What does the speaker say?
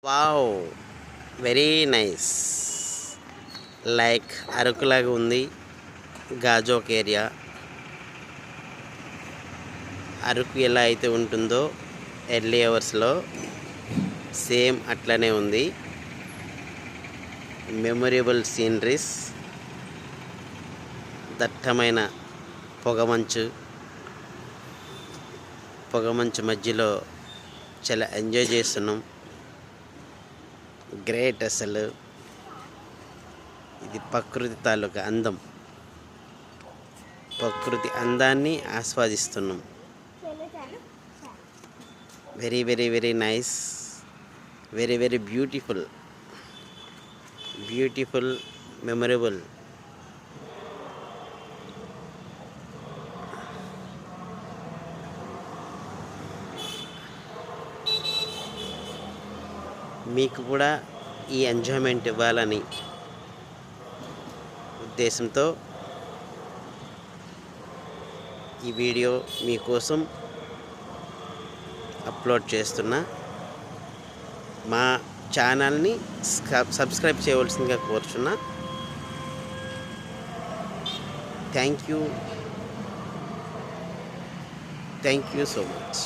Wow! Very nice. Like అరకులాగా ఉంది. గాజోక్ area. Araku ఎలా అయితే ఉంటుందో ఎర్లీ అవర్స్లో సేమ్ అట్లనే ఉంది. మెమొరబుల్ సీనరీస్, దట్టమైన పొగమంచు మధ్యలో చాలా ఎంజాయ్ చేస్తున్నాం. గ్రేట్. అసలు ఇది ప్రకృతి తాలూకా అందం. ప్రకృతి అందాన్ని ఆస్వాదిస్తున్నాం. Very very very nice. Very very beautiful. Memorable. మీకు కూడా ఈ ఎంజాయ్మెంట్ ఇవ్వాలని ఉద్దేశంతో ఈ వీడియో మీకోసం అప్లోడ్ చేస్తున్నా. మా ఛానల్ని సబ్స్క్రైబ్ చేయవలసిందిగా కోరుచున్నా. Thank you so much.